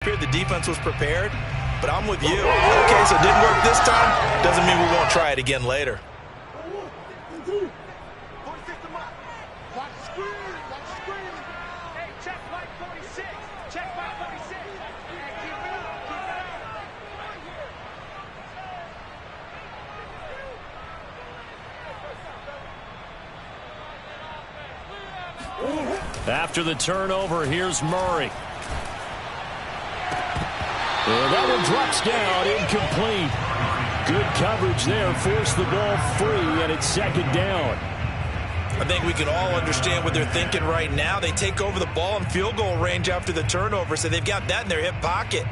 The defense was prepared, but I'm with you. Okay, so it didn't work this time. Doesn't mean we won't try it again later. After the turnover, here's Murray. That one drops down, incomplete. Good coverage there, forced the ball free, and it's second down. I think we can all understand what they're thinking right now. They take over the ball in field goal range after the turnover, so they've got that in their hip pocket.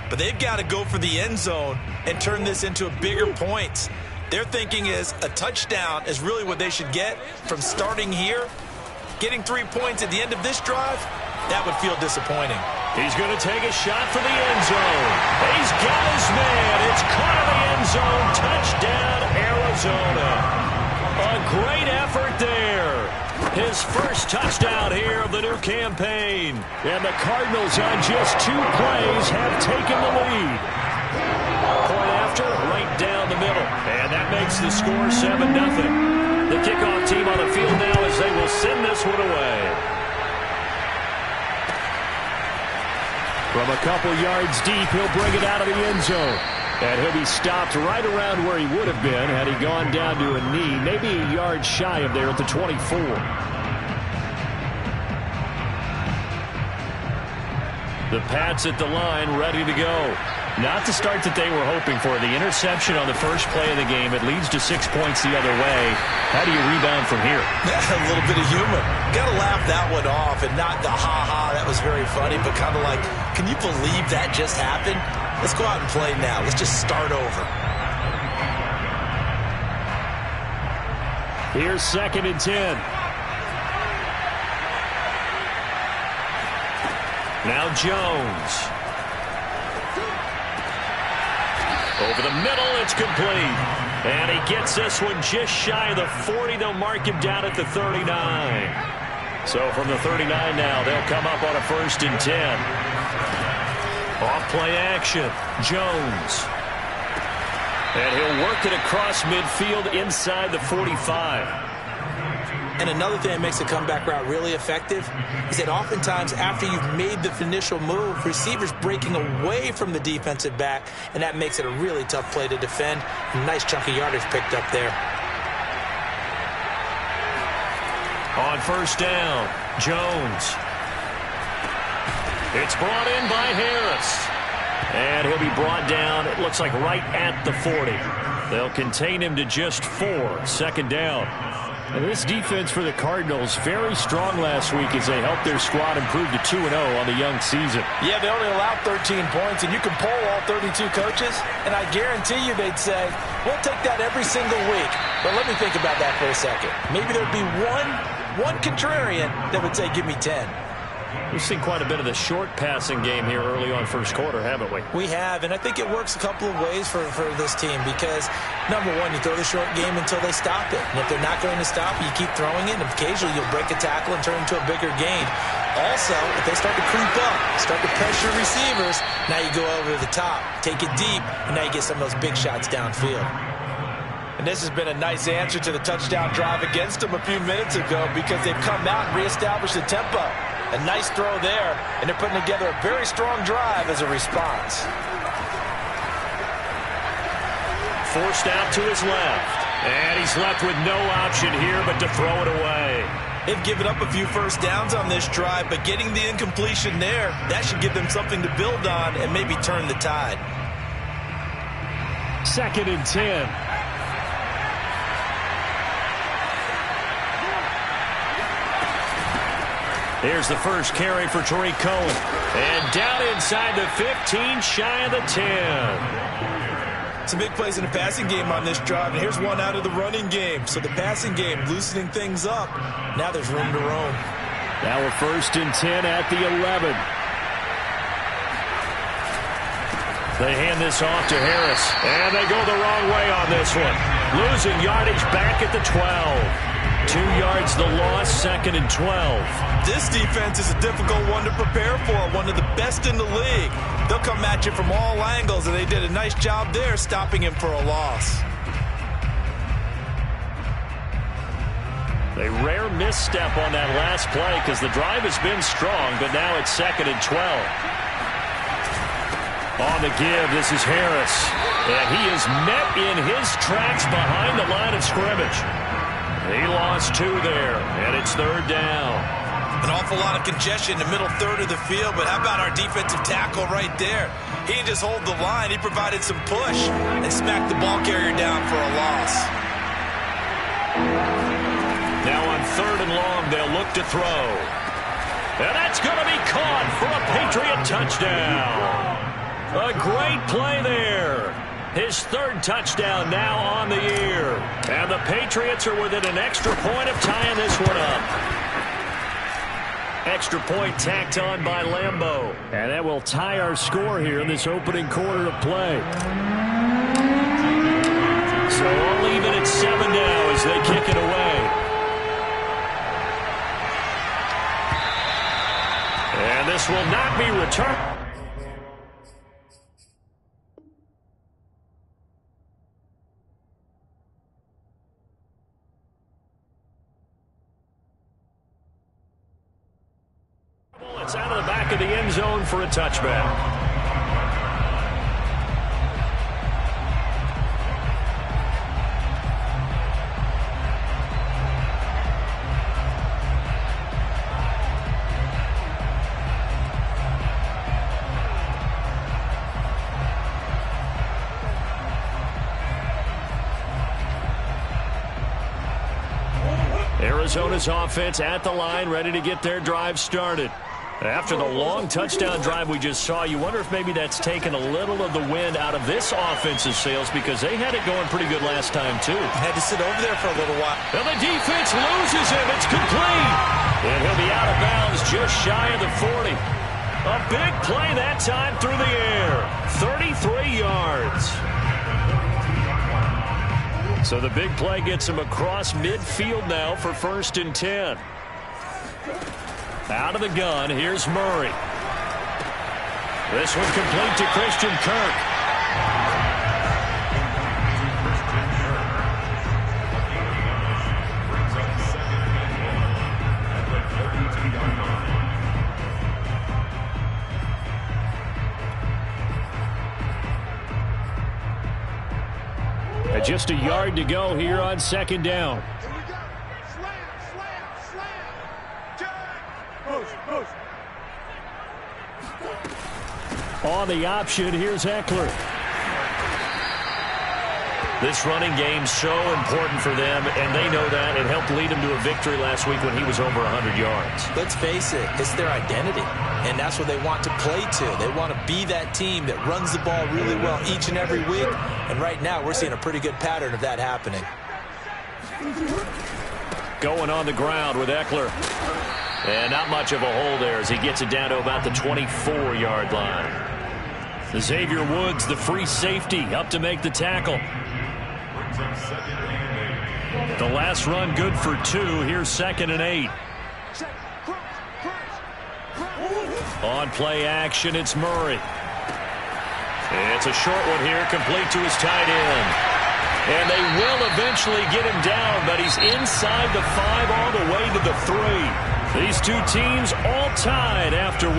But they've got to go for the end zone and turn this into a bigger points. Their thinking is a touchdown is really what they should get from starting here. Getting 3 points at the end of this drive, that would feel disappointing. He's going to take a shot for the end zone. He's got his man. It's caught in the end zone. Touchdown, Arizona. A great effort there. His first touchdown here of the new campaign. And the Cardinals on just 2 plays have taken the lead. Point after, right down the middle. And that makes the score 7-0. The kickoff team on the field now as they will send this one away. From a couple yards deep, he'll bring it out of the end zone. And he'll be stopped right around where he would have been had he gone down to a knee, maybe a yard shy of there at the 24. The Pats at the line, ready to go. Not the start that they were hoping for. The interception on the first play of the game. It leads to 6 points the other way. How do you rebound from here? A little bit of humor. Got to laugh that one off and not the ha-ha, that was very funny, but kind of like, can you believe that just happened? Let's go out and play now. Let's just start over. Here's 2nd and 10. Now Jones. Over the middle, it's complete. And he gets this one just shy of the 40. They'll mark him down at the 39. So from the 39 now, they'll come up on a 1st and 10. Off play action, Jones. And he'll work it across midfield inside the 45. And another thing that makes a comeback route really effective is that oftentimes after you've made the initial move, receivers breaking away from the defensive back, and that makes it a really tough play to defend. A nice chunk of yardage picked up there. On 1st down, Jones. It's brought in by Harris. And he'll be brought down, it looks like right at the 40. They'll contain him to just 4. 2nd down. And this defense for the Cardinals, very strong last week as they helped their squad improve to 2-0 on the young season. Yeah, they only allowed 13 points, and you can poll all 32 coaches, and I guarantee you they'd say, we'll take that every single week. But let me think about that for a second. Maybe there'd be one contrarian that would say, give me 10. We've seen quite a bit of the short passing game here early on first quarter, haven't we? We have, and I think it works a couple of ways for this team because, number one, you throw the short game until they stop it. And if they're not going to stop it, you keep throwing it, and occasionally you'll break a tackle and turn it into a bigger gain. Also, if they start to creep up, start to pressure receivers, now you go over to the top, take it deep, and now you get some of those big shots downfield. And this has been a nice answer to the touchdown drive against them a few minutes ago because they've come out and reestablished the tempo. A nice throw there, and they're putting together a very strong drive as a response. Forced out to his left, and he's left with no option here but to throw it away. They've given up a few first downs on this drive, but getting the incompletion there, that should give them something to build on and maybe turn the tide. 2nd and 10. Here's the first carry for Tariq Cohen. And down inside the 15, shy of the 10. Some big plays in the passing game on this drive, and here's one out of the running game. So the passing game loosening things up. Now there's room to roam. Now a 1st and 10 at the 11. They hand this off to Harris. And they go the wrong way on this one. Losing yardage back at the 12. 2 yards the loss, 2nd and 12. This defense is a difficult one to prepare for, one of the best in the league. come at you from all angles, and they did a nice job there stopping him for a loss. A rare misstep on that last play because the drive has been strong, but now it's 2nd and 12. On the give, this is Harris. And he is met in his tracks behind the line of scrimmage. He lost 2 there, and it's 3rd down. An awful lot of congestion in the middle third of the field, but how about our defensive tackle right there? He didn't just hold the line. He provided some push and smacked the ball carrier down for a loss. Now on 3rd and long, they'll look to throw. And that's going to be caught for a Patriot touchdown. A great play there. His 3rd touchdown now on the year. And the Patriots are within an extra point of tying this one up. Extra point tacked on by Lambeau. And that will tie our score here in this opening quarter of play. So all even at 7 now as they kick it away. And this will not be returned. It's out of the back of the end zone for a touchback. Arizona's offense at the line, ready to get their drive started. After the long touchdown drive we just saw, you wonder if maybe that's taken a little of the wind out of this offense's sails because they had it going pretty good last time, too. Had to sit over there for a little while. And the defense loses him. It's complete. And he'll be out of bounds just shy of the 40. A big play that time through the air. 33 yards. So the big play gets him across midfield now for 1st and 10. Out of the gun, here's Murray. This one complete to Christian Kirk. And just a yard to go here on 2nd down. On the option, here's Eckler. This running game's so important for them, and they know that. It helped lead them to a victory last week when he was over 100 yards. Let's face it, it's their identity, and that's what they want to play to. They want to be that team that runs the ball really well each and every week, and right now we're seeing a pretty good pattern of that happening. Going on the ground with Eckler. And not much of a hole there as he gets it down to about the 24-yard line. Xavier Woods, the free safety, up to make the tackle. The last run good for 2. Here's 2nd and 8. On play action, it's Murray. It's a short one here, complete to his tight end. And they will eventually get him down, but he's inside the 5 all the way to the 3. These two teams all tied after 1.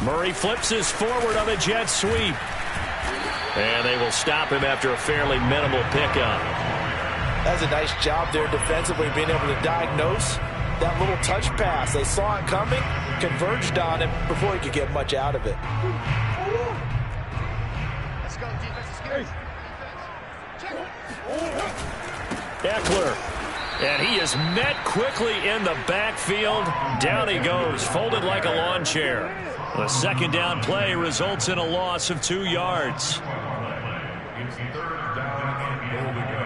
Murray flips his forward on the jet sweep. And they will stop him after a fairly minimal pickup. That's a nice job there defensively, being able to diagnose that little touch pass. They saw it coming, converged on him before he could get much out of it. Let's go, defense. Eckler. And he is met quickly in the backfield. Down he goes, folded like a lawn chair. The 2nd down play results in a loss of 2 yards. It's 3rd down and goal to go.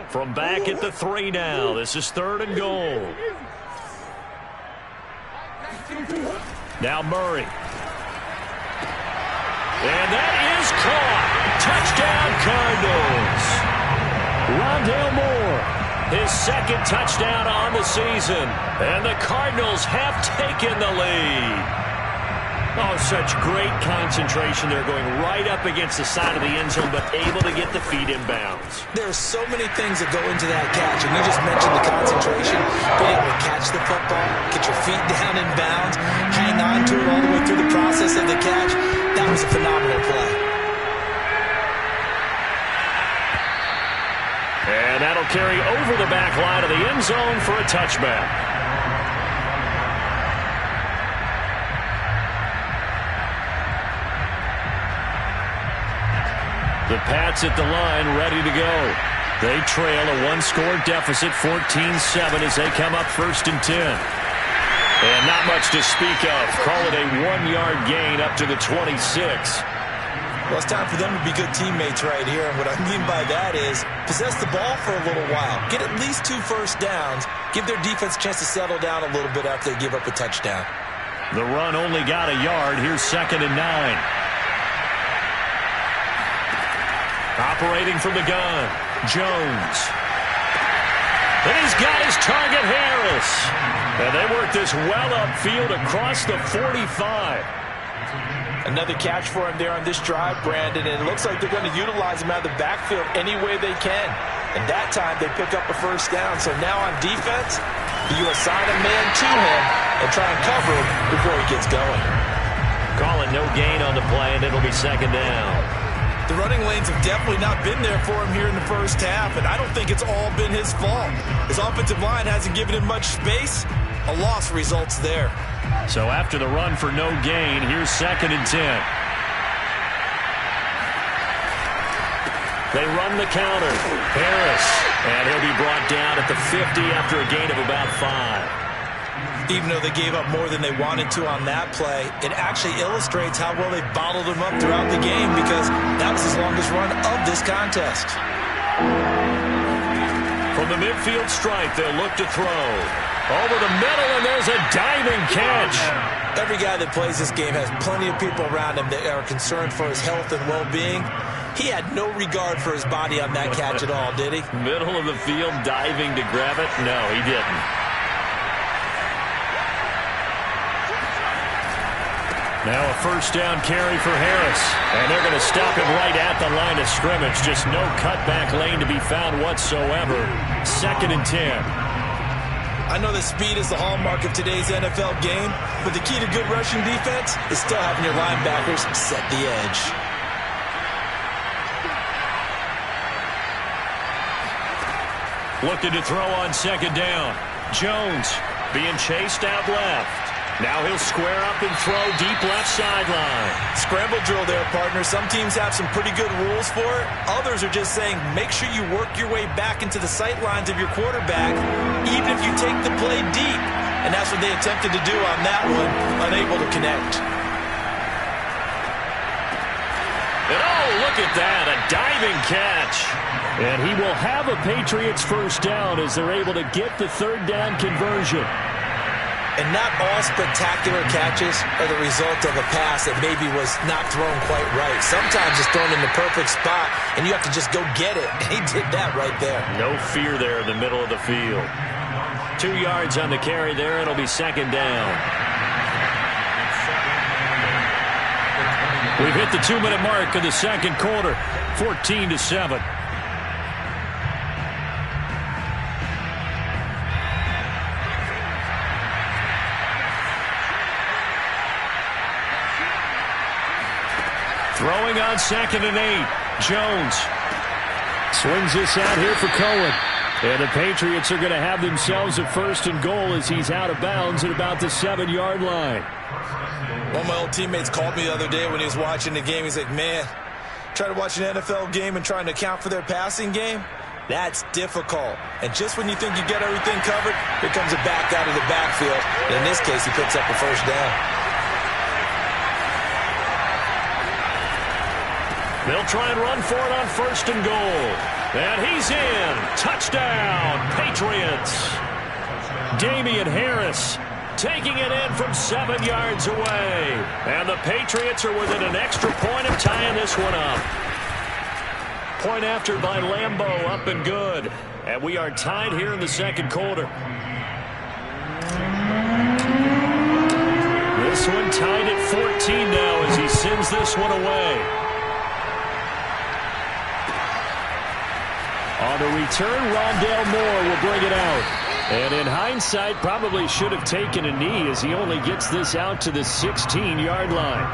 From back at the 3 now. This is 3rd and goal. Now Murray. And that is caught. Touchdown, Cardinals. Rondale Moore, his 2nd touchdown on the season. And the Cardinals have taken the lead. Oh, such great concentration. They're going right up against the side of the end zone, but able to get the feet in bounds. There are so many things that go into that catch, and you just mentioned the concentration. Being able to catch the football, get your feet down in bounds, hang on to it all the way through the process of the catch. That was a phenomenal play. And that'll carry over the back line of the end zone for a touchback. The Pats at the line, ready to go. They trail a 1-score deficit, 14-7, as they come up 1st and 10. And not much to speak of. Call it a 1-yard gain up to the 26. Well, it's time for them to be good teammates right here. And what I mean by that is possess the ball for a little while. Get at least 2 first downs. Give their defense a chance to settle down a little bit after they give up a touchdown. The run only got a yard. Here's 2nd and 9. Operating from the gun, Jones. And he's got his target, Harris. And they work this well upfield across the 45. Another catch for him there on this drive, Brandon, and it looks like they're going to utilize him out of the backfield any way they can. And that time they pick up a first down. So now on defense, you assign a man to him and try and cover him before he gets going. Calling no gain on the play, and it'll be 2nd down. The running lanes have definitely not been there for him here in the first half, and I don't think it's all been his fault. His offensive line hasn't given him much space. A loss results there. So after the run for no gain, here's 2nd and 10. They run the counter. Harris, and he'll be brought down at the 50 after a gain of about 5. Even though they gave up more than they wanted to on that play, it actually illustrates how well they bottled him up throughout the game, because that was his longest run of this contest. From the midfield stripe, they'll look to throw. Over the middle, and there's a diving catch. Every guy that plays this game has plenty of people around him that are concerned for his health and well-being. He had no regard for his body on that catch at all, did he? Middle of the field, diving to grab it? No, he didn't. Now a first down carry for Harris. And they're going to stop him right at the line of scrimmage. Just no cutback lane to be found whatsoever. 2nd and 10. I know that speed is the hallmark of today's NFL game, but the key to good rushing defense is still having your linebackers set the edge. Looking to throw on 2nd down. Jones being chased out left. Now he'll square up and throw deep left sideline. Scramble drill there, partner. Some teams have some pretty good rules for it. Others are just saying make sure you work your way back into the sight lines of your quarterback, even if you take the play deep. And that's what they attempted to do on that one, unable to connect. And oh, look at that, a diving catch. And he will have a Patriots first down as they're able to get the 3rd down conversion. And not all spectacular catches are the result of a pass that maybe was not thrown quite right. Sometimes it's thrown in the perfect spot, and you have to just go get it. And he did that right there. No fear there in the middle of the field. 2 yards on the carry there. It'll be 2nd down. We've hit the 2-minute mark of the 2nd quarter. 14-7. Throwing on 2nd and 8. Jones swings this out here for Cohen. And the Patriots are going to have themselves a 1st and goal as he's out of bounds at about the 7-yard line. One of my old teammates called me the other day when he was watching the game. He's like, man, try to watch an NFL game and trying to account for their passing game? That's difficult. And just when you think you get everything covered, here comes a back out of the backfield. And in this case, he picks up the first down. They'll try and run for it on 1st and goal. And he's in. Touchdown, Patriots. Damian Harris taking it in from 7 yards away. And the Patriots are within an extra point of tying this one up. Point after by Lambeau, up and good. And we are tied here in the 2nd quarter. This one tied at 14 now as he sends this one away. On the return, Rondale Moore will bring it out. And in hindsight, probably should have taken a knee as he only gets this out to the 16-yard line.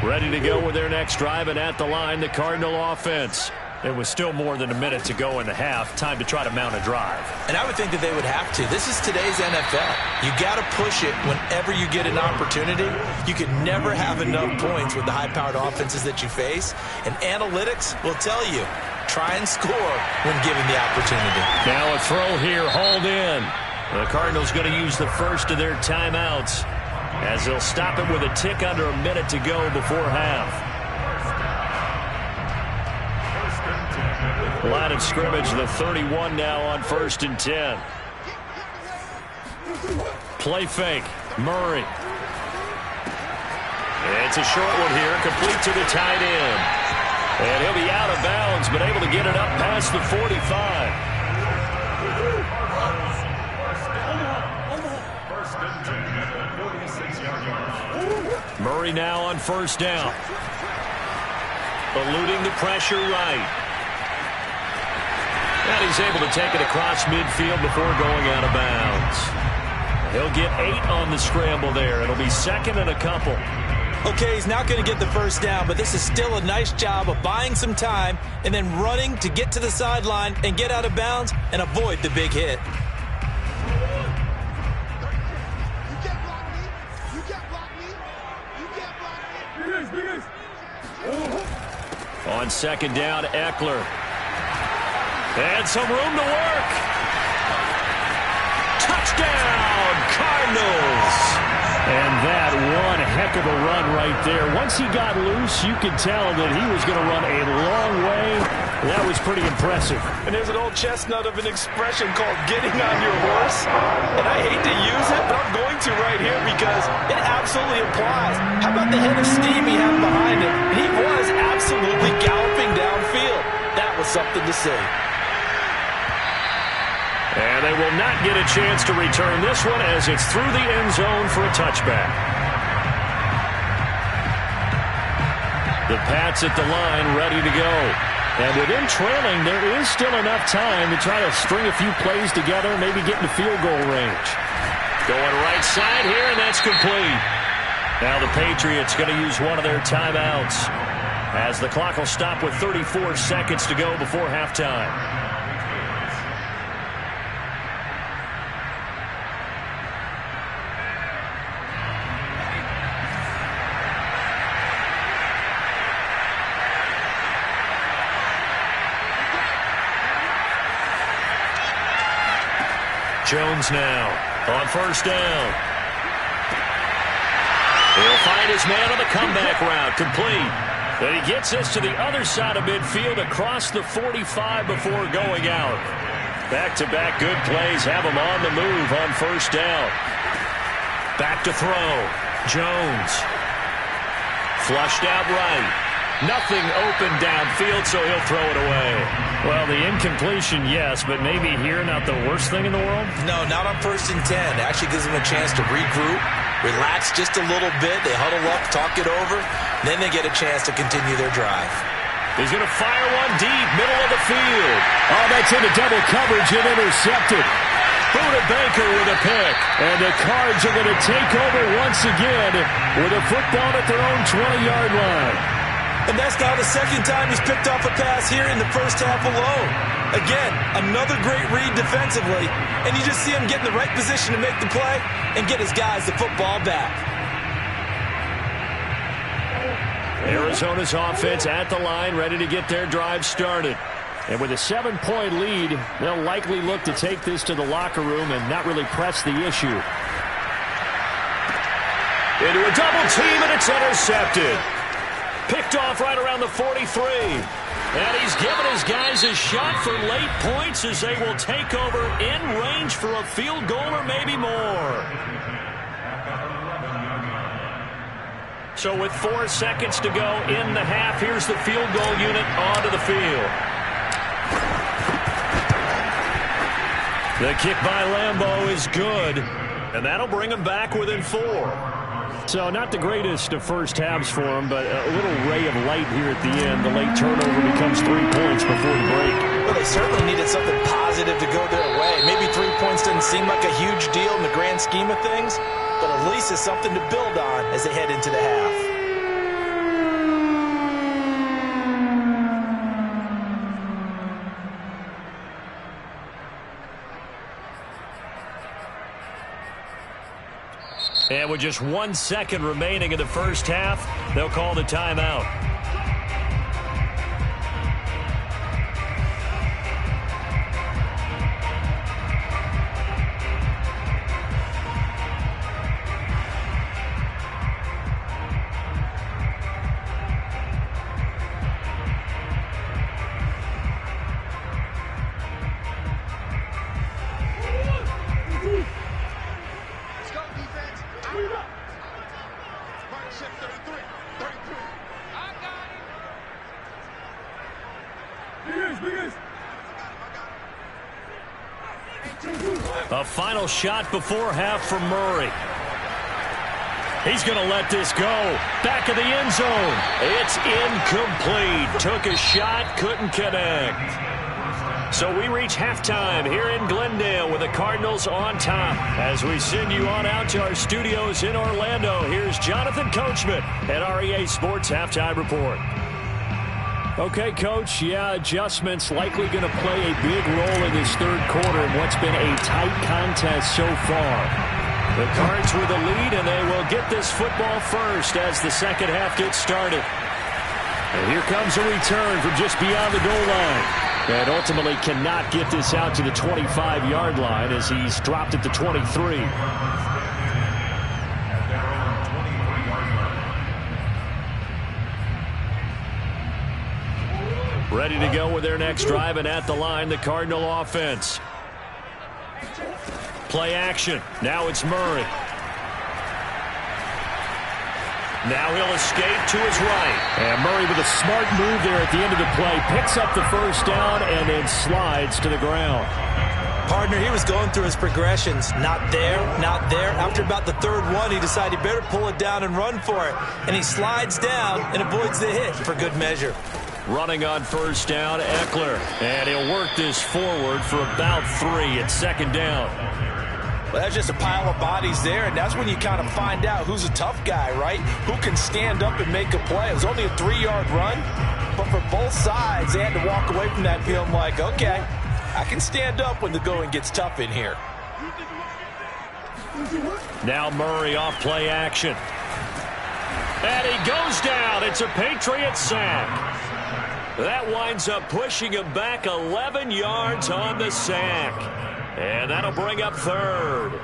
Ready to go with their next drive, and at the line, the Cardinal offense. There was still more than a minute to go in the half. Time to try to mount a drive. And I would think that they would have to. This is today's NFL. You got to push it whenever you get an opportunity. You can never have enough points with the high-powered offenses that you face. And analytics will tell you, try and score when given the opportunity. Now a throw here, hauled in. The Cardinals going to use the first of their timeouts as they'll stop it with a tick under a minute to go before half. Line of scrimmage, the 31 now on 1st and 10. Play fake, Murray. It's a short one here, complete to the tight end. And he'll be out of bounds, but able to get it up past the 45. Murray now on 1st down. Eluding the pressure right. And he's able to take it across midfield before going out of bounds. He'll get 8 on the scramble there. It'll be 2nd and a couple. Okay, he's not going to get the first down, but this is still a nice job of buying some time and then running to get to the sideline and get out of bounds and avoid the big hit. On 2nd down, Eckler. And some room to work. Touchdown, Cardinals. And that one heck of a run right there. Once he got loose, you could tell that he was going to run a long way. That was pretty impressive. And there's an old chestnut of an expression called getting on your horse. And I hate to use it, but I'm going to right here because it absolutely applies. How about the head of steam he had behind him? He was absolutely galloping downfield. That was something to see. And they will not get a chance to return this one as it's through the end zone for a touchback. The Pats at the line ready to go. And with them trailing, there is still enough time to try to string a few plays together, maybe get into field goal range. Going right side here, and that's complete. Now the Patriots going to use one of their timeouts as the clock will stop with 34 seconds to go before halftime. Jones now on 1st down. He'll find his man on the comeback route, complete. Then he gets this to the other side of midfield across the 45 before going out. Back-to-back good plays have him on the move on 1st down. Back to throw. Jones. Flushed out right. Nothing open downfield, so he'll throw it away. Well, the incompletion, yes, but maybe here not the worst thing in the world? No, not on 1st and 10. It actually gives them a chance to regroup, relax just a little bit. They huddle up, talk it over, then they get a chance to continue their drive. He's going to fire one deep, middle of the field. Oh, that's into double coverage and intercepted. Buda Baker with a pick. And the Cards are going to take over once again with a football at their own 20-yard line. And that's now the 2nd time he's picked off a pass here in the first half alone. Again, another great read defensively. And you just see him get in the right position to make the play and get his guys the football back. Arizona's offense at the line, ready to get their drive started. And with a 7-point lead, they'll likely look to take this to the locker room and not really press the issue. Into a double team, and it's intercepted. Picked off right around the 43. And he's given his guys a shot for late points as they will take over in range for a field goal or maybe more. So with 4 seconds to go in the half, here's the field goal unit onto the field. The kick by Lambeau is good, and that'll bring him back within 4. So not the greatest of first halves for him, but a little ray of light here at the end. The late turnover becomes 3 points before the break. Well, they certainly needed something positive to go their way. Maybe 3 points doesn't seem like a huge deal in the grand scheme of things, but at least it's something to build on as they head into the half. And with just 1 second remaining in the first half, they'll call the timeout. A final shot before half from Murray. He's going to let this go. Back of the end zone. It's incomplete. Took a shot, couldn't connect. So we reach halftime here in Glendale with the Cardinals on top. As we send you on out to our studios in Orlando, here's Jonathan Coachman at REA Sports Halftime Report. Okay, Coach, adjustments likely going to play a big role in this third quarter in what's been a tight contest so far. The Cards with the lead, and they will get this football first as the second half gets started. And here comes a return from just beyond the goal line. And ultimately cannot get this out to the 25-yard line as he's dropped at the 23. Ready to go with their next drive, and at the line, the Cardinal offense. Play action. Now it's Murray. Now he'll escape to his right. And Murray with a smart move there at the end of the play. Picks up the first down and then slides to the ground. Partner, he was going through his progressions. Not there, not there. After about the third one, he decided he better pull it down and run for it. And he slides down and avoids the hit for good measure. Running on first down, Eckler. And he'll work this forward for about 3 at second down. Well, that's just a pile of bodies there, and that's when you kind of find out who's a tough guy, right? Who can stand up and make a play. It was only a 3-yard run, but for both sides, they had to walk away from that feeling like, okay, I can stand up when the going gets tough in here. Now Murray off play action. And he goes down. It's a Patriots sack. That winds up pushing him back 11 yards on the sack. And that'll bring up third.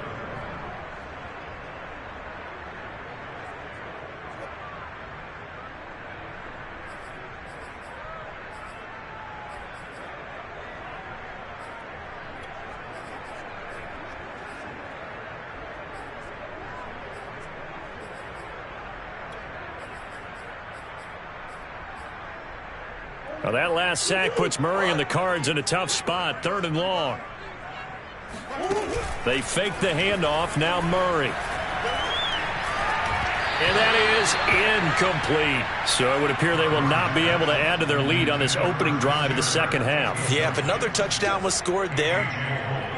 Well, that last sack puts Murray and the Cards in a tough spot, 3rd and long. They fake the handoff, now Murray. And that is incomplete. So it would appear they will not be able to add to their lead on this opening drive of the second half. Yeah, if another touchdown was scored there,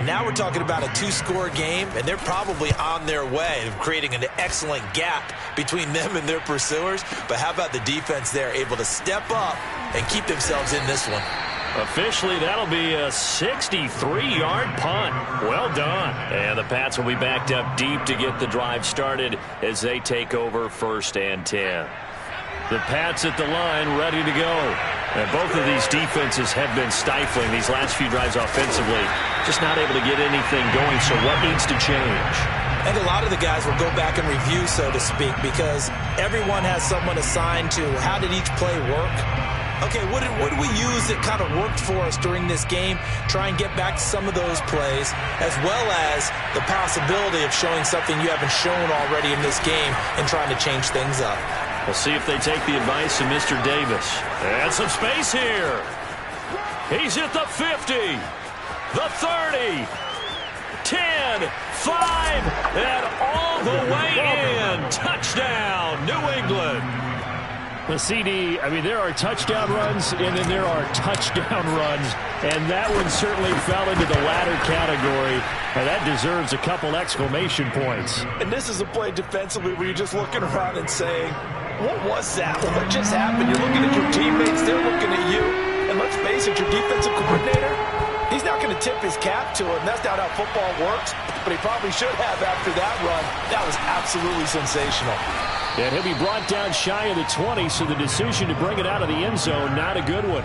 now we're talking about a 2-score game, and they're probably on their way of creating an excellent gap between them and their pursuers. But how about the defense there, able to step up and keep themselves in this one? Officially, that'll be a 63-yard punt. Well done. And the Pats will be backed up deep to get the drive started as they take over 1st and 10. The Pats at the line, ready to go. And both of these defenses have been stifling these last few drives offensively. Just not able to get anything going, so what needs to change? And a lot of the guys will go back and review, so to speak, because everyone has someone assigned to how did each play work. Okay, what did we use that kind of worked for us during this game? Try and get back to some of those plays, as well as the possibility of showing something you haven't shown already in this game and trying to change things up. We'll see if they take the advice of Mr. Davis. And some space here. He's at the 50, the 30, 10, 5, and all the way in. Touchdown, New England. The CD, I mean, there are touchdown runs, and then there are touchdown runs, and that one certainly fell into the latter category, and that deserves a couple exclamation points. And this is a play defensively where you're just looking around and saying, what was that? What just happened? You're looking at your teammates, they're looking at you, and let's face it, your defensive coordinator, he's not going to tip his cap to it, and that's not how football works, but he probably should have after that run. That was absolutely sensational. And he'll be brought down shy of the 20, so the decision to bring it out of the end zone, not a good one.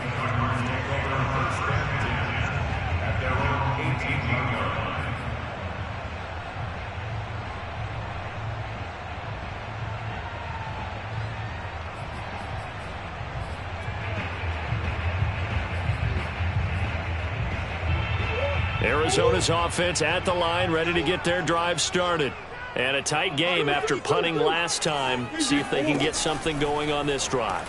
Arizona's offense at the line, ready to get their drive started. And a tight game after punting last time. See if they can get something going on this drive.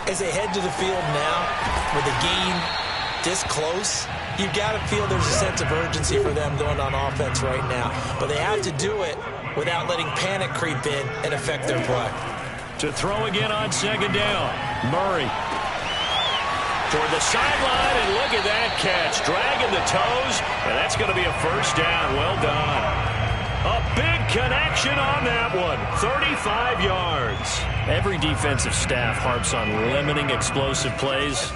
As they head to the field now, with the game this close, you've got to feel there's a sense of urgency for them going on offense right now. But they have to do it without letting panic creep in and affect their play. To throw again on second down, Murray. Toward the sideline, and look at that catch. Dragging the toes, and that's going to be a first down. Well done. A big connection on that one. 35 yards. Every defensive staff harps on limiting explosive plays.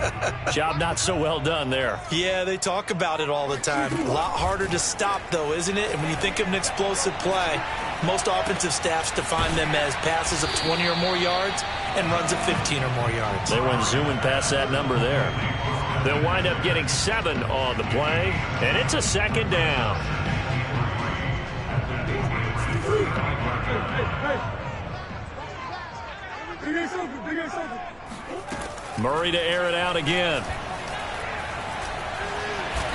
Job not so well done there. Yeah, they talk about it all the time. A lot harder to stop, though, isn't it? And when you think of an explosive play, most offensive staffs define them as passes of 20 or more yards and runs of 15 or more yards. They went zooming past that number there. They'll wind up getting 7 on the play, and it's a second down. Murray to air it out again.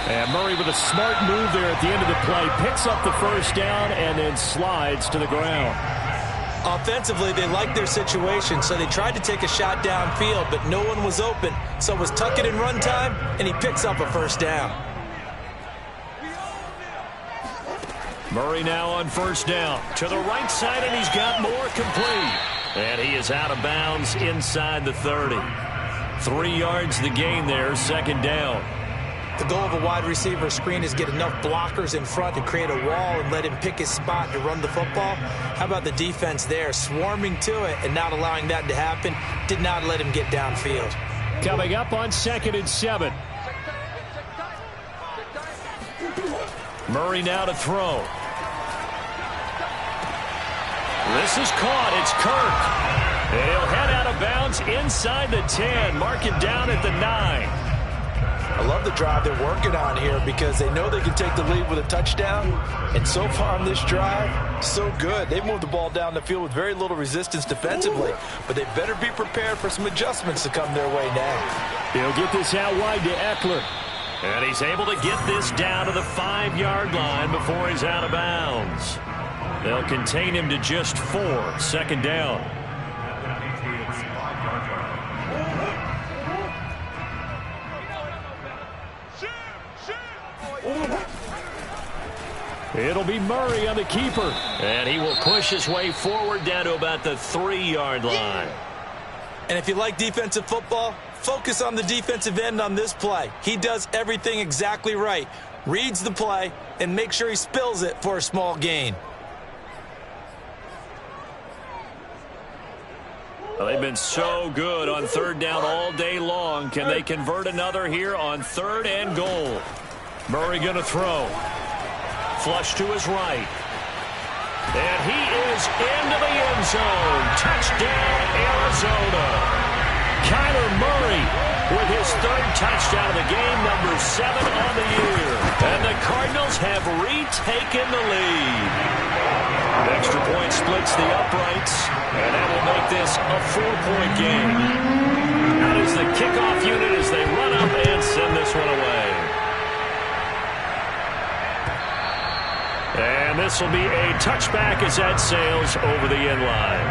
And Murray with a smart move there at the end of the play. Picks up the first down and then slides to the ground. Offensively, they liked their situation, so they tried to take a shot downfield, but no one was open. So it was tuck it and run time, and he picks up a first down. Murray now on first down. To the right side, and he's got more complete. And he is out of bounds inside the 30. 3 yards the gain there, second down. The goal of a wide receiver screen is get enough blockers in front to create a wall and let him pick his spot to run the football. How about the defense there, swarming to it and not allowing that to happen? Did not let him get downfield. Coming up on 2nd and 7. Murray now to throw. This is caught. It's Kirk. And he'll head out of bounds inside the 10. Mark it down at the 9. I love the drive they're working on here because they know they can take the lead with a touchdown. And so far on this drive, so good. They've moved the ball down the field with very little resistance defensively. But they better be prepared for some adjustments to come their way now. He'll get this out wide to Eckler. And he's able to get this down to the 5-yard line before he's out of bounds. They'll contain him to just 4. Second down. It'll be Murray on the keeper. And he will push his way forward down to about the 3-yard line. And if you like defensive football, focus on the defensive end on this play. He does everything exactly right. Reads the play and makes sure he spills it for a small gain. Well, they've been so good on third down all day long. Can they convert another here on 3rd and goal? Murray going to throw. Flush to his right. And he is into the end zone. Touchdown, Arizona. Kyler Murray with his third touchdown of the game, number 7 on the year. And the Cardinals have retaken the lead. Extra point splits the uprights, and that will make this a 4-point game. That is the kickoff unit as they run up and send this one away. And this will be a touchback as that sails over the end line.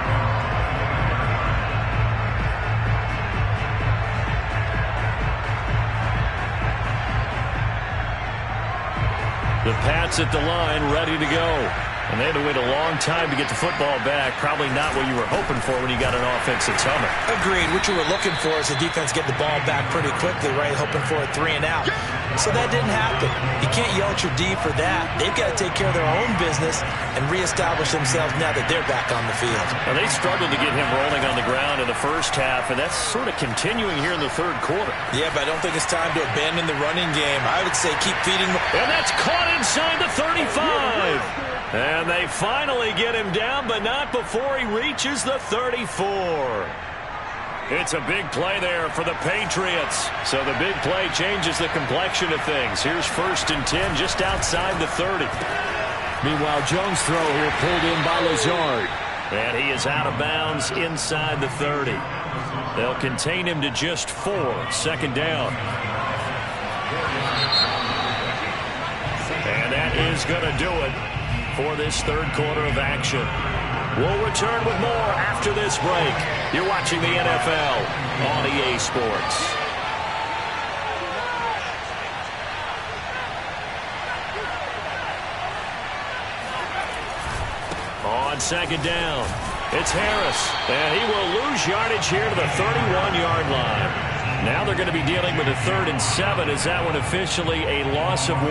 The Pats at the line, ready to go. And they had to wait a long time to get the football back. Probably not what you were hoping for when you got an offense that's humming. Agreed. What you were looking for is the defense get the ball back pretty quickly, right? Hoping for a 3 and out. So that didn't happen. You can't yell at your D for that. They've got to take care of their own business and reestablish themselves now that they're back on the field. Now, they struggled to get him rolling on the ground in the first half, and that's sort of continuing here in the third quarter. Yeah, but I don't think it's time to abandon the running game. I would say keep feeding them. And that's caught inside the 35. And they finally get him down, but not before he reaches the 34. It's a big play there for the Patriots. So the big play changes the complexion of things. Here's 1st and 10 just outside the 30. Meanwhile, Jones' throw here pulled in by Lazard. And he is out of bounds inside the 30. They'll contain him to just 4. 2nd down. And that is going to do it for this third quarter of action. We'll return with more after this break. You're watching the NFL on EA Sports. On 2nd down, it's Harris, and he will lose yardage here to the 31-yard line. Now they're going to be dealing with a 3rd and 7. Is that one officially a loss of 1?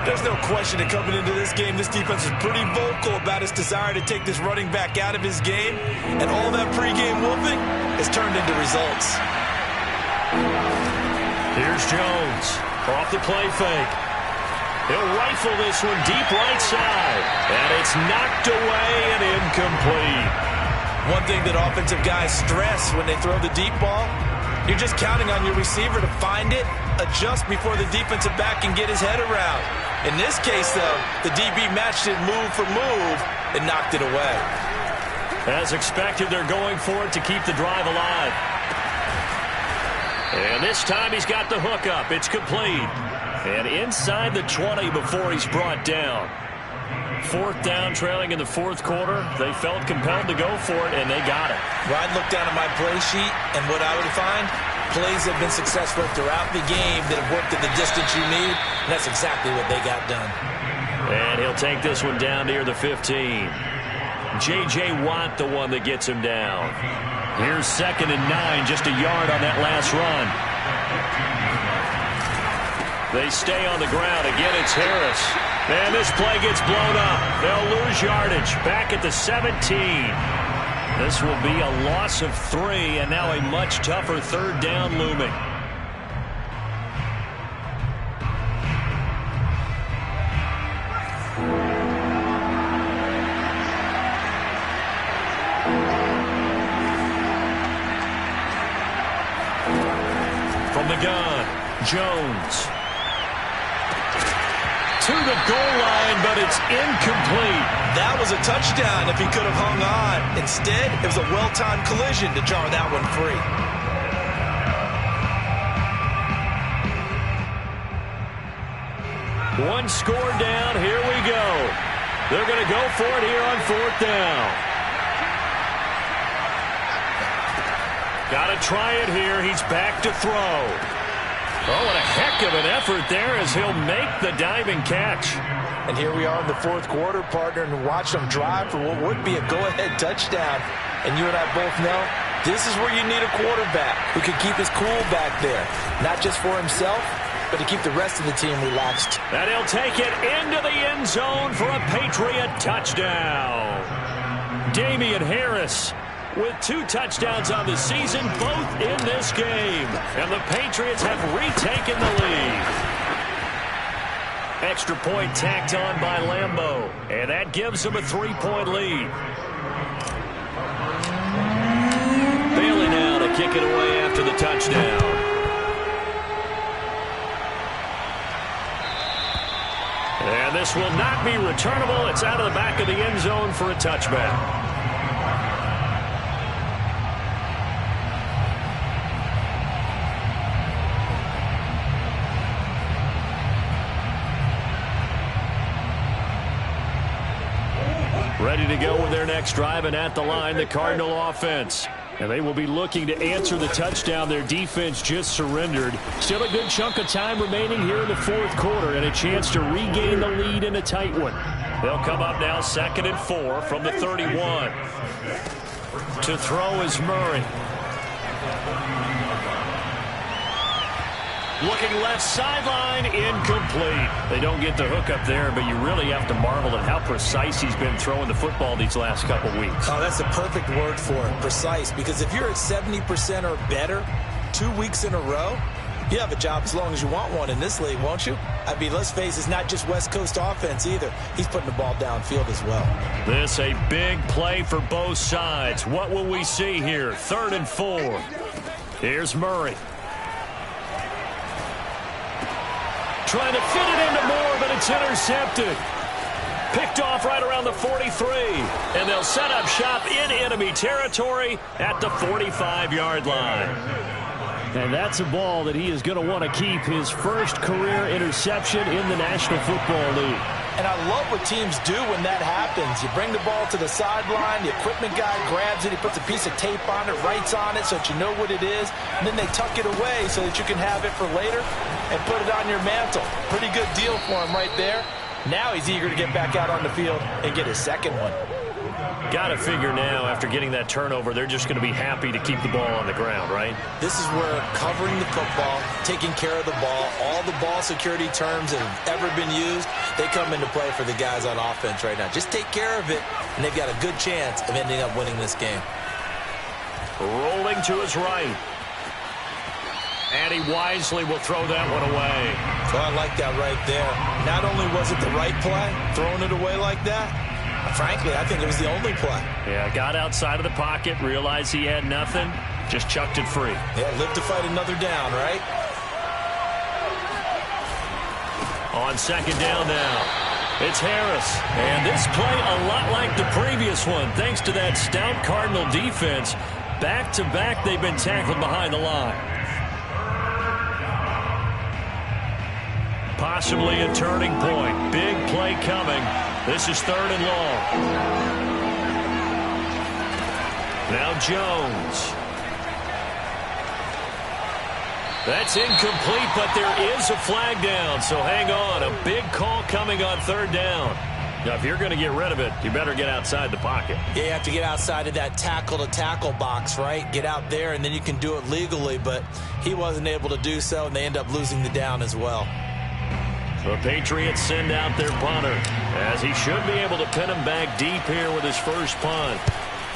There's no question that coming into this game, this defense is pretty vocal about its desire to take this running back out of his game. And all that pregame whooping has turned into results. Here's Jones off the play fake. He'll rifle this one deep right side. And it's knocked away and incomplete. One thing that offensive guys stress when they throw the deep ball, you're just counting on your receiver to find it, adjust before the defensive back can get his head around. In this case, though, the DB matched it move for move and knocked it away. As expected, they're going for it to keep the drive alive. And this time he's got the hook up. It's complete. And inside the 20 before he's brought down. 4th down, trailing in the 4th quarter. They felt compelled to go for it, and they got it. Well, I'd look down at my play sheet, and what I would find, plays have been successful throughout the game that have worked at the distance you need, and that's exactly what they got done. And he'll take this one down near the 15. J.J. Watt, the one that gets him down. Here's 2nd and 9, just a yard on that last run. They stay on the ground. Again, it's Harris. And this play gets blown up. They'll lose yardage. Back at the 17. This will be a loss of 3, and now a much tougher 3rd down looming. From the gun, Jones. To the goal line, but it's incomplete. That was a touchdown if he could have hung on. Instead, it was a well-timed collision to jar that one free. One score down. Here we go. They're going to go for it here on 4th down. Got to try it here. He's back to throw. Oh, what a heck of an effort there as he'll make the diving catch. And here we are in the 4th quarter, partner, and watch them drive for what would be a go-ahead touchdown. And you and I both know this is where you need a quarterback who can keep his cool back there, not just for himself, but to keep the rest of the team relaxed. And he'll take it into the end zone for a Patriot touchdown. Damian Harris with 2 touchdowns on the season, both in this game. And the Patriots have retaken the lead. Extra point tacked on by Lambeau. And that gives them a 3-point lead. Bailey now to kick it away after the touchdown. And this will not be returnable. It's out of the back of the end zone for a touchback. Ready to go with their next drive, and at the line, the Cardinal offense. And they will be looking to answer the touchdown their defense just surrendered. Still a good chunk of time remaining here in the fourth quarter and a chance to regain the lead in a tight one. They'll come up now 2nd and 4 from the 31. To throw is Murray. Looking left sideline, incomplete. They don't get the hook up there, but you really have to marvel at how precise he's been throwing the football these last couple weeks. Oh, that's a perfect word for it, precise, because if you're at 70% or better 2 weeks in a row, you have a job as long as you want one in this league, won't you? I mean, let's face it, it's not just West Coast offense either. He's putting the ball downfield as well. This a big play for both sides. What will we see here? 3rd and 4. Here's Murray. Trying to fit it into Moore, but it's intercepted. Picked off right around the 43. And they'll set up shop in enemy territory at the 45-yard line. And that's a ball that he is going to want to keep, his first career interception in the National Football League. And I love what teams do when that happens. You bring the ball to the sideline, the equipment guy grabs it, he puts a piece of tape on it, writes on it so that you know what it is, and then they tuck it away so that you can have it for later and put it on your mantle. Pretty good deal for him right there. Now he's eager to get back out on the field and get his second one. Got to figure now, after getting that turnover, they're just going to be happy to keep the ball on the ground, right? This is where covering the football, taking care of the ball, all the ball security terms that have ever been used, they come into play for the guys on offense right now. Just take care of it, and they've got a good chance of ending up winning this game. Rolling to his right. And he wisely will throw that one away. So I like that right there. Not only was it the right play, throwing it away like that, frankly, I think it was the only play. Yeah, got outside of the pocket, realized he had nothing, just chucked it free. Yeah, live to fight another down, right? On 2nd down now, it's Harris. And this play a lot like the previous one, thanks to that stout Cardinal defense. Back-to-back, they've been tackled behind the line. Possibly a turning point. Big play coming. This is 3rd and long. Now Jones. That's incomplete, but there is a flag down, so hang on. A big call coming on 3rd down. Now, if you're going to get rid of it, you better get outside the pocket. Yeah, you have to get outside of that tackle-to-tackle box, right? Get out there, and then you can do it legally, but he wasn't able to do so, and they end up losing the down as well. The Patriots send out their punter, as he should be able to pin him back deep here with his first punt.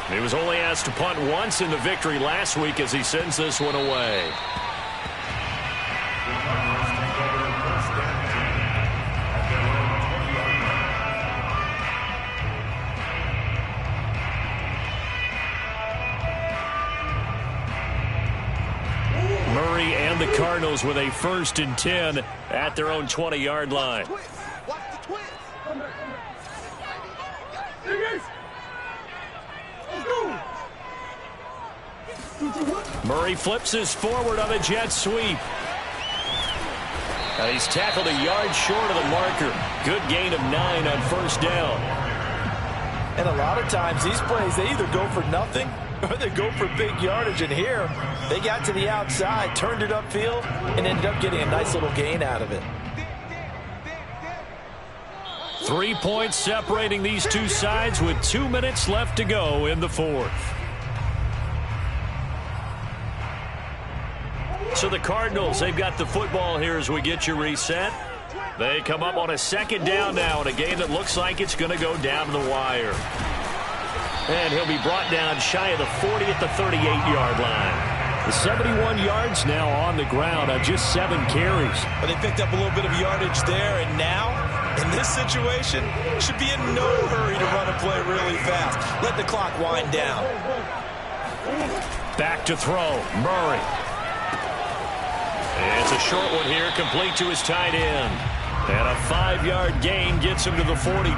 He was only asked to punt once in the victory last week as he sends this one away. Murray and the Cardinals with a 1st and 10 at their own 20-yard line. Murray flips his forward on a jet sweep. He's tackled a yard short of the marker. Good gain of 9 on 1st down. And a lot of times these plays, they either go for nothing or they go for big yardage. And here, they got to the outside, turned it upfield, and ended up getting a nice little gain out of it. 3 points separating these two sides with 2 minutes left to go in the 4th. So the Cardinals, they've got the football here as we get you reset. They come up on a 2nd down now in a game that looks like it's going to go down to the wire. And he'll be brought down shy of the 40 at the 38-yard line. The 71 yards now on the ground on just 7 carries. But they picked up a little bit of yardage there, and now, in this situation, should be in no hurry to run a play really fast. Let the clock wind down. Back to throw. Murray. It's a short one here, complete to his tight end. And a 5-yard gain gets him to the 42.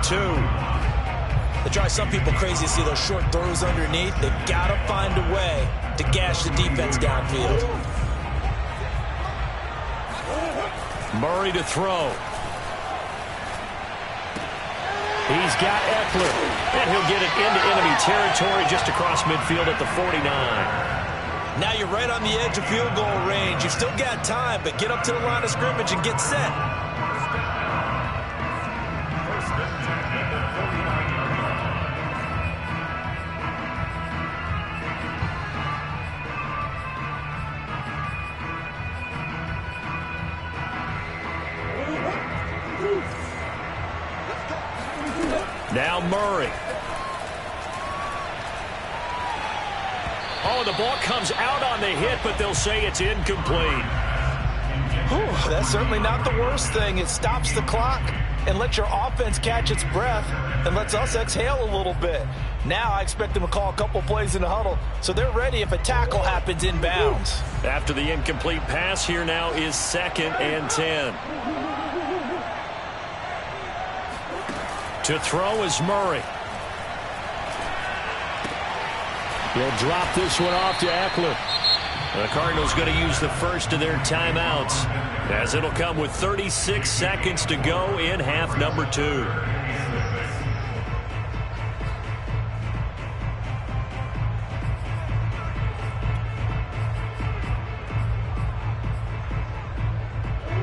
They drive some people crazy to see those short throws underneath. They've got to find a way to gash the defense downfield. Murray to throw. He's got Eckler. And he'll get it into enemy territory just across midfield at the 49. Now you're right on the edge of field goal range. You've still got time, but get up to the line of scrimmage and get set. Now Murray. Oh, the ball comes out on the hit, but they'll say it's incomplete. Whew, that's certainly not the worst thing. It stops the clock and lets your offense catch its breath and lets us exhale a little bit. Now I expect them to call a couple plays in the huddle, so they're ready if a tackle happens inbounds. After the incomplete pass, here now is 2nd and 10. To throw is Murray. He'll drop this one off to Eckler. The Cardinals going to use the first of their timeouts, as it'll come with 36 seconds to go in half number 2.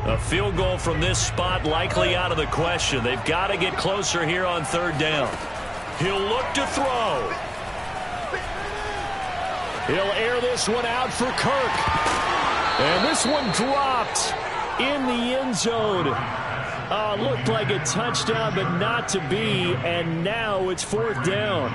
A field goal from this spot likely out of the question. They've got to get closer here on 3rd down. He'll look to throw. He'll air this one out for Kirk. And this one dropped in the end zone. Looked like a touchdown, but not to be. And now it's 4th down.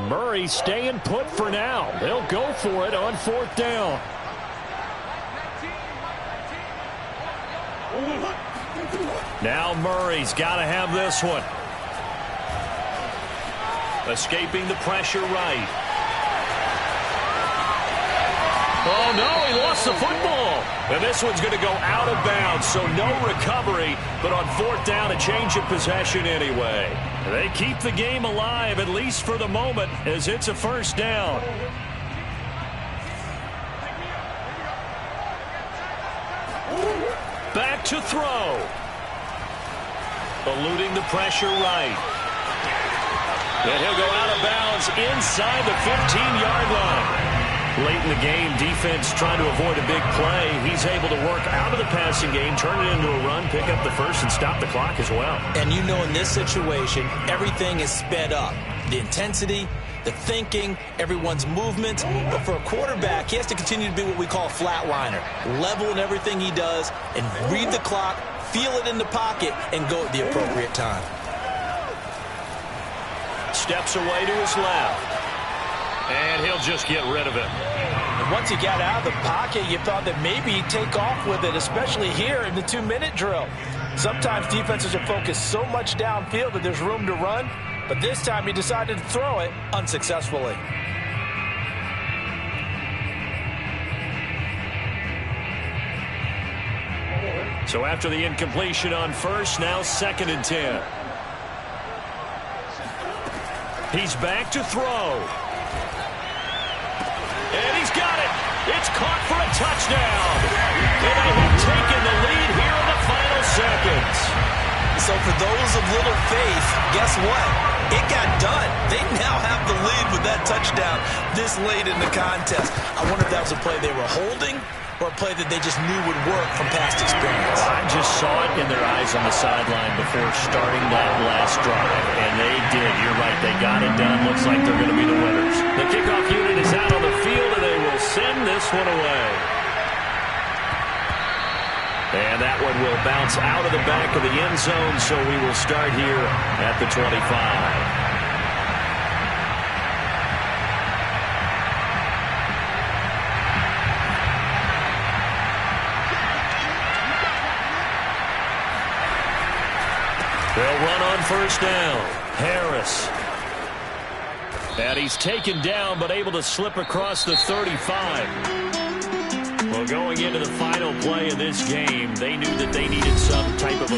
Murray staying put for now. They'll go for it on 4th down. Now Murray's got to have this one. Escaping the pressure right. Oh, no, he lost the football. And this one's going to go out of bounds, so no recovery. But on 4th down, a change of possession anyway. They keep the game alive, at least for the moment, as it's a 1st down. Back to throw. Eluding the pressure right. And he'll go out of bounds inside the 15-yard line. Late in the game, defense trying to avoid a big play. He's able to work out of the passing game, turn it into a run, pick up the first, and stop the clock as well. And you know in this situation, everything is sped up. The intensity, the thinking, everyone's movement. But for a quarterback, he has to continue to be what we call a flatliner. Level in everything he does and read the clock, feel it in the pocket, and go at the appropriate time. Steps away to his left. And he'll just get rid of it. And once he got out of the pocket, you thought that maybe he'd take off with it, especially here in the 2-minute drill. Sometimes defenses are focused so much downfield that there's room to run, but this time he decided to throw it unsuccessfully. So after the incompletion on 1st, now 2nd and 10. He's back to throw. And he's got it. It's caught for a touchdown. And they have taken the lead here in the final seconds. So for those of little faith, guess what? It got done. They now have the lead with that touchdown this late in the contest. I wonder if that was a play they were holding or a play that they just knew would work from past experience. I just saw it in their eyes on the sideline before starting that last drive, and they did. You're right. They got it done. Looks like they're going to be the winners. The kickoff unit is out on the field, and they will send this one away. And that one will bounce out of the back of the end zone, so we will start here at the 25. again on first down. Harris. And he's taken down, but able to slip across the 35. Well, going into the final play of this game, they knew that they needed some type of a